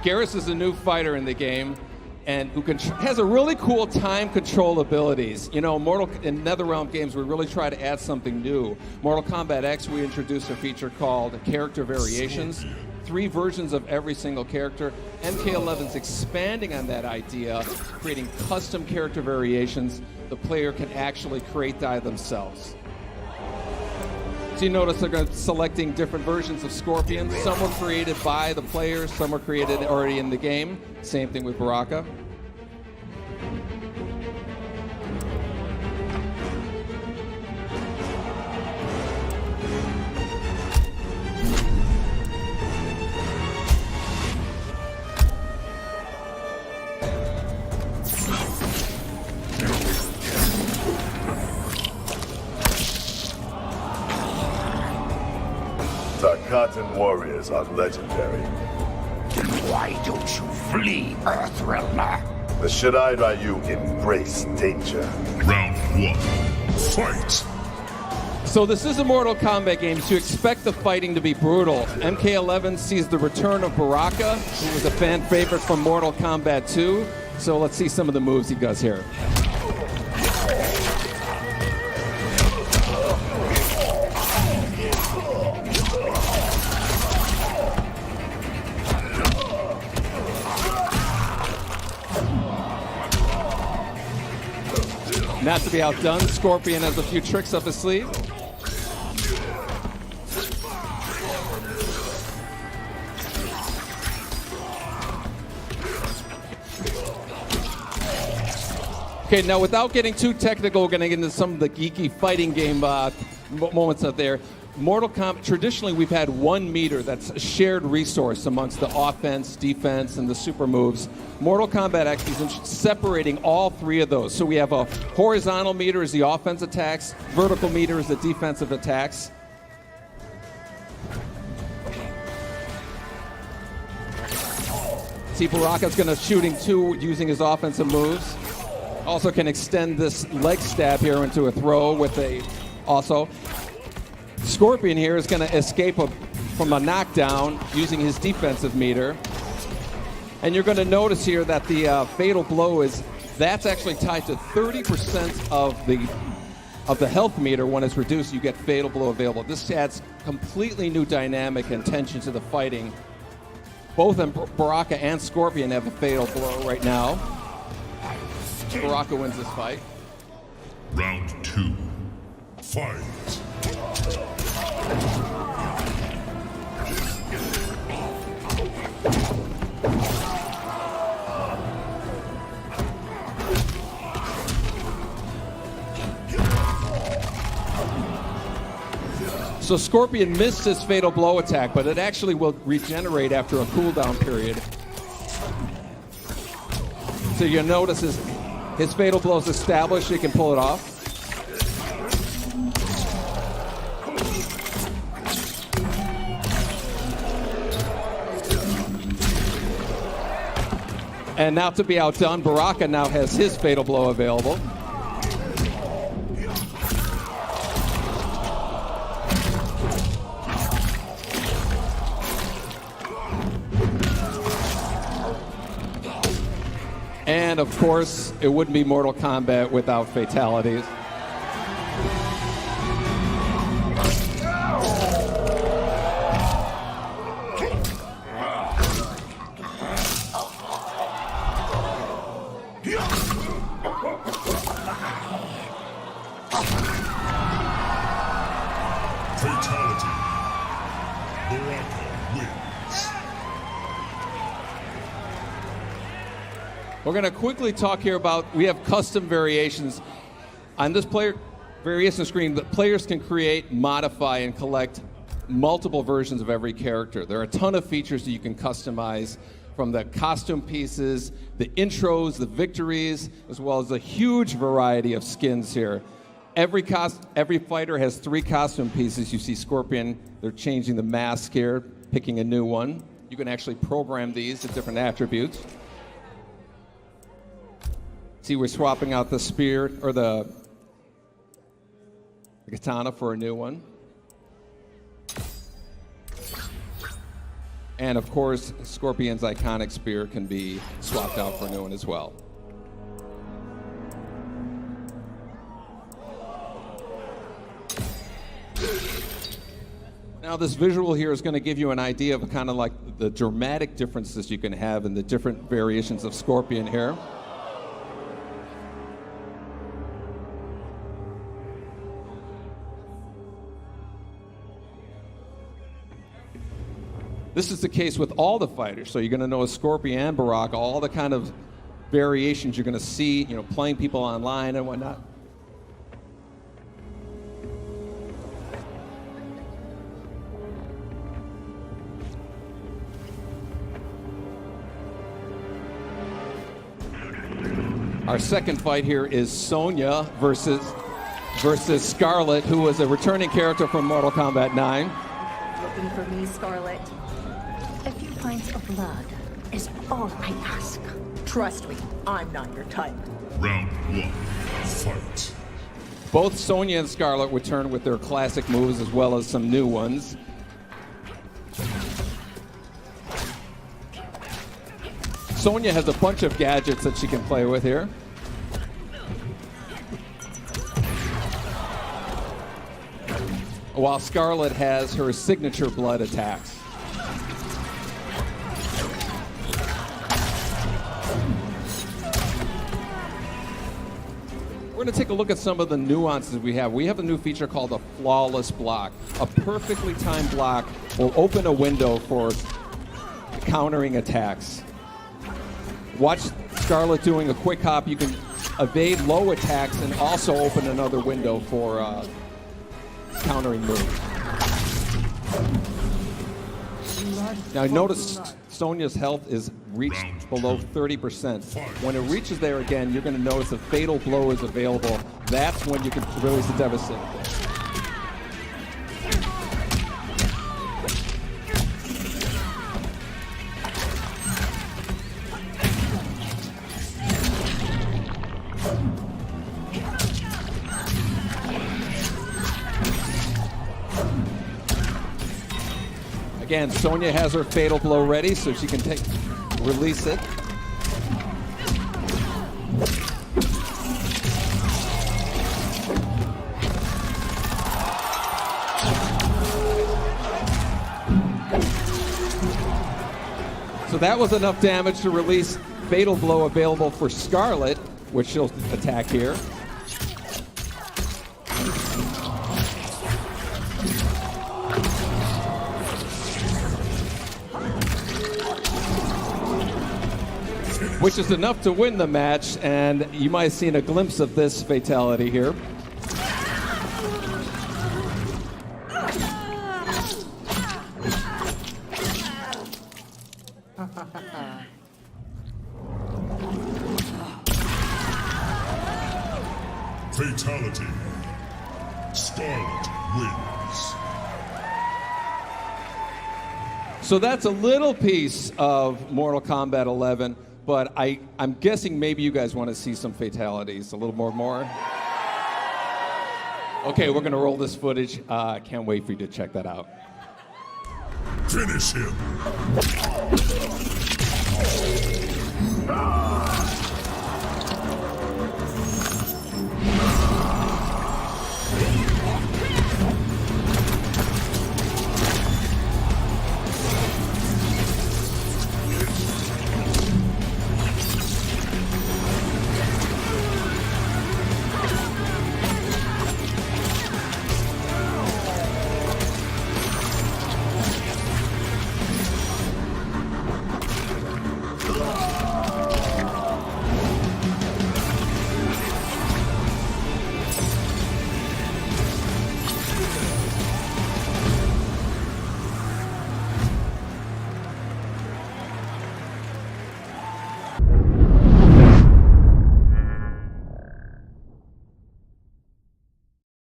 Garrus is a new fighter in the game, and who has a really cool time control abilities. You know, in NetherRealm games, we really try to add something new. Mortal Kombat X, we introduced a feature called Character Variations. 3 versions of every single character. MK11's expanding on that idea, creating custom character variations the player can actually create themselves. So you notice they're selecting different versions of Scorpion. Some were created by the players, some were created already in the game. Same thing with Baraka. The Cotton Warriors are legendary. Then why don't you flee, Earthrealmer? The Shirai Ryu embrace danger. Round 1, fight! So this is a Mortal Kombat game, so you expect the fighting to be brutal. MK11 sees the return of Baraka, who was a fan favorite from Mortal Kombat 2. So let's see some of the moves he does here. Not to be outdone, Scorpion has a few tricks up his sleeve. Okay, now without getting too technical, we're going to get into some of the geeky fighting game moments out there. Mortal Kombat, traditionally we've had 1 meter that's a shared resource amongst the offense, defense, and the super moves. Mortal Kombat X is separating all 3 of those. So we have a horizontal meter is the offense attacks, vertical meter is the defensive attacks. See, Baraka's going to shooting 2 using his offensive moves. Also can extend this leg stab here into a throw with a also. Scorpion here is going to escape from a knockdown using his defensive meter. And you're going to notice here that the fatal blow that's actually tied to 30% of the health meter. When it's reduced, you get fatal blow available. This adds completely new dynamic and tension to the fighting. Both Baraka and Scorpion have a fatal blow right now. Baraka wins this fight. Round 2, fight! So Scorpion missed his fatal blow attack, but it actually will regenerate after a cooldown period. So you'll notice his fatal blow is established, he can pull it off. And not to be outdone, Baraka now has his fatal blow available. And of course, it wouldn't be Mortal Kombat without fatalities. Fatality. Baraka wins. We're going to quickly talk here about, we have custom variations. On this player variation screen, the players can create, modify, and collect multiple versions of every character. There are a ton of features that you can customize, from the costume pieces, the intros, the victories, as well as a huge variety of skins here. Every fighter has 3 costume pieces. You see Scorpion, they're changing the mask here, picking a new one. You can actually program these to different attributes. See, we're swapping out the spear, or the katana for a new one. And of course, Scorpion's iconic spear can be swapped out for a new one as well. Now this visual here is going to give you an idea of kind of like the dramatic differences you can have in the different variations of Scorpion here. This is the case with all the fighters, so you're going to know Scorpion and Baraka, all the kind of variations you're going to see, you know, playing people online and whatnot. Our second fight here is Sonya versus Scarlet, who was a returning character from Mortal Kombat 9. Looking for me, Scarlet? A few pints of blood is all I ask. Trust me, I'm not your type. Round one, fight. Both Sonya and Scarlet return with their classic moves as well as some new ones. Sonya has a bunch of gadgets that she can play with here. While Scarlet has her signature blood attacks. We're going to take a look at some of the nuances we have. We have a new feature called a flawless block. A perfectly timed block will open a window for countering attacks. Watch Scarlet doing a quick hop. You can evade low attacks and also open another window for countering moves. Now notice Sonya's health is reached below 30%. When it reaches there again, you're going to notice a fatal blow is available. That's when you can release the devastating blow. Again, Sonya has her fatal blow ready, so she can release it. So that was enough damage to release fatal blow available for Scarlet, which she'll attack here. Which is enough to win the match, and you might have seen a glimpse of this fatality here. Fatality. Scarlet wins. So that's a little piece of Mortal Kombat 11. But I'm guessing maybe you guys want to see some fatalities, a little more. Okay, we're going to roll this footage. Can't wait for you to check that out. Finish him.